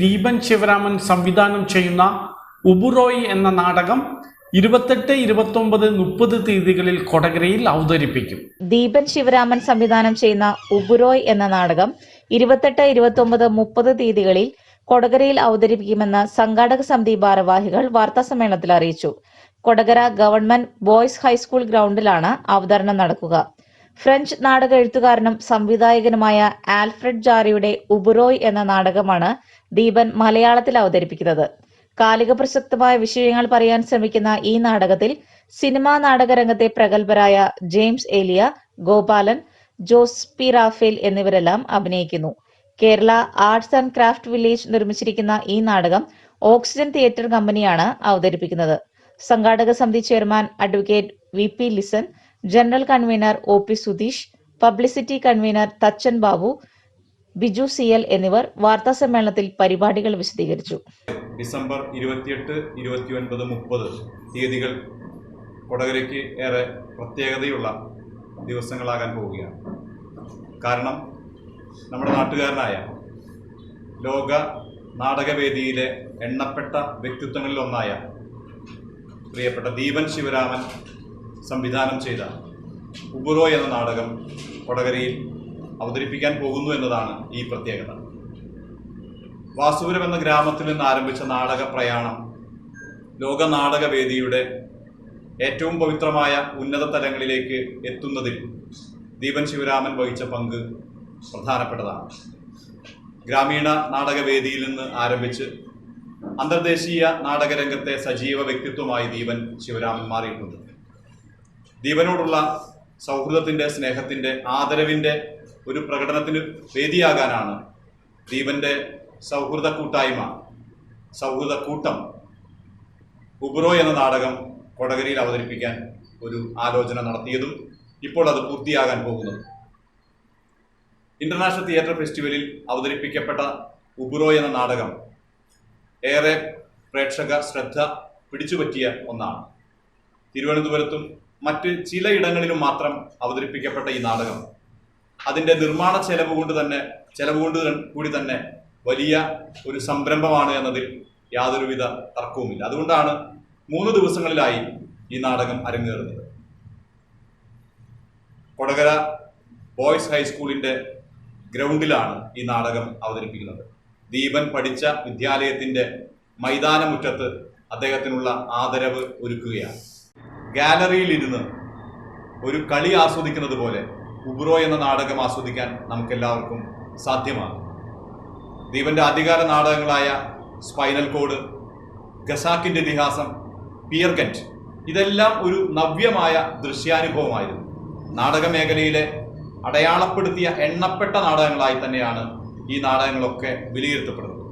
ദീപൻ ശിവരാമൻ സംവിധാനം ചെയ്യുന്ന ഉബുറോയ് എന്ന നാടകം 28, 29, 30 തീയതികളിൽ കൊടകരയിൽ അവതരിപ്പിക്കും. ദീപൻ ശിവരാമൻ സംവിധാനം ചെയ്യുന്ന ഉബുറോയ് എന്ന നാടകം 28, 29, 30 തീയതികളിൽ കൊടകരയിൽ അവതരിപ്പിക്കുമെന്ന് സംഘാടക സമിതി ഭാരവാഹികൾ വാർത്താസമ്മേളനത്തിൽ അറിയിച്ചു. കൊടകര ഗവൺമെന്റ് ബോയ്സ് ഹൈസ്കൂൾ ഗ്രൗണ്ടിലാണ് അവതരണം നടക്കുക. ഫ്രഞ്ച് നാടക എഴുത്തുകാരനും സംവിധായകനുമായ ആൽഫ്രഡ് ജാറിയുടെ ഉബുറോയ് എന്ന നാടകമാണ് ദീപൻ മലയാളത്തിൽ അവതരിപ്പിക്കുന്നത്. കാലിക പ്രസക്തമായ വിഷയങ്ങൾ പറയാൻ ശ്രമിക്കുന്ന ഈ നാടകത്തിൽ സിനിമാ നാടക രംഗത്തെ പ്രഗത്ഭരായ James Eliya, Gopalan, Jose P Raphael എന്നിവരെല്ലാം അഭിനയിക്കുന്നു. Kerala arts and craft village നിർമ്മിച്ചിരിക്കുന്ന ഈ നാടകം ഓക്സിജൻ തിയേറ്റർ കമ്പനിയാണ് അവതരിപ്പിക്കുന്നത്. സംഘാടക സമിതി chairman advocate VP Lisson, general convener OP Sudheesh, publicity convener Thachan Babu, Biju CL എന്നിവർ വാർത്താസമ്മേളനത്തിൽ പരിപാടികൾ വിശദീകരിച്ചു. ഡിസംബർ 28, 29, 30 തീയതികൾ കൊടകരയ്ക്ക് ഏറെ പ്രത്യേകതയുള്ള ദിവസങ്ങളാകാൻ പോവുകയാണ്. കാരണം നമ്മുടെ നാട്ടുകാരനായ ലോക നാടകവേദിയിലെ എണ്ണപ്പെട്ട വ്യക്തിത്വങ്ങളിലൊന്നായ പ്രിയപ്പെട്ട ദീപൻ ശിവരാമൻ സംവിധാനം ചെയ്ത ഉബുറോയ് എന്ന നാടകം കൊടകരയിൽ അവതരിപ്പിക്കാൻ പോകുന്നു എന്നതാണ് ഈ പ്രത്യേകത. വാസുപുരം എന്ന ഗ്രാമത്തിൽ നിന്ന് ആരംഭിച്ച നാടക പ്രയാണം ലോക നാടകവേദിയുടെ ഏറ്റവും പവിത്രമായ ഉന്നത തലങ്ങളിലേക്ക് എത്തുന്നതിൽ ദീപൻ ശിവരാമൻ വഹിച്ച പങ്ക് പ്രധാനപ്പെട്ടതാണ്. ഗ്രാമീണ നാടകവേദിയിൽ നിന്ന് ആരംഭിച്ച് അന്തർദേശീയ നാടകരംഗത്തെ സജീവ വ്യക്തിത്വമായി ദീപൻ ശിവരാമൻ മാറിയിട്ടുണ്ട്. ദീപനോടുള്ള സൗഹൃദത്തിൻ്റെ, സ്നേഹത്തിൻ്റെ, ആദരവിൻ്റെ ഒരു പ്രകടനത്തിന് വേദിയാകാനാണ് ദീപൻ്റെ സൗഹൃദ കൂട്ടായ്മ, സൗഹൃദ കൂട്ടം ഉബുറോയ് എന്ന നാടകം കൊടകരയിൽ അവതരിപ്പിക്കാൻ ഒരു ആലോചന നടത്തിയതും ഇപ്പോൾ അത് പൂർത്തിയാകാൻ പോകുന്നതും. ഇന്റർനാഷണൽ തിയേറ്റർ ഫെസ്റ്റിവലിൽ അവതരിപ്പിക്കപ്പെട്ട ഉബുറോയ് എന്ന നാടകം ഏറെ പ്രേക്ഷക ശ്രദ്ധ പിടിച്ചുപറ്റിയ ഒന്നാണ്. തിരുവനന്തപുരത്തും മറ്റ് ചിലയിടങ്ങളിലും മാത്രം അവതരിപ്പിക്കപ്പെട്ട ഈ നാടകം അതിൻ്റെ നിർമ്മാണ ചെലവ് കൊണ്ട് കൂടി തന്നെ വലിയ ഒരു സംരംഭമാണ് എന്നതിൽ യാതൊരുവിധ തർക്കവുമില്ല. അതുകൊണ്ടാണ് 3 ദിവസങ്ങളിലായി ഈ നാടകം അരങ്ങേറുന്നത്. കൊടകര ബോയ്സ് ഹൈസ്കൂളിൻ്റെ ഗ്രൗണ്ടിലാണ് ഈ നാടകം അവതരിപ്പിക്കുന്നത്. ദീപൻ പഠിച്ച വിദ്യാലയത്തിൻ്റെ മൈതാനമുറ്റത്ത് അദ്ദേഹത്തിനുള്ള ആദരവ് ഒരുക്കുകയാണ്. ഗാലറിയിലിരുന്ന് ഒരു കളി ആസ്വദിക്കുന്നത് പോലെ ഉബുറോയ് എന്ന നാടകം ആസ്വദിക്കാൻ നമുക്കെല്ലാവർക്കും സാധ്യമാണ്. ദീപൻ്റെ ആദ്യകാല നാടകങ്ങളായ സ്പൈനൽ കോഡ്, ഖസാക്കിൻ്റെ ഇതിഹാസം, പിയർ ഗന്റ് ഇതെല്ലാം ഒരു നവ്യമായ ദൃശ്യാനുഭവമായിരുന്നു. നാടകമേഖലയിലെ അടയാളപ്പെടുത്തിയ എണ്ണപ്പെട്ട നാടകങ്ങളായി തന്നെയാണ് ഈ നാടകങ്ങളൊക്കെ വിലയിരുത്തപ്പെടുന്നത്.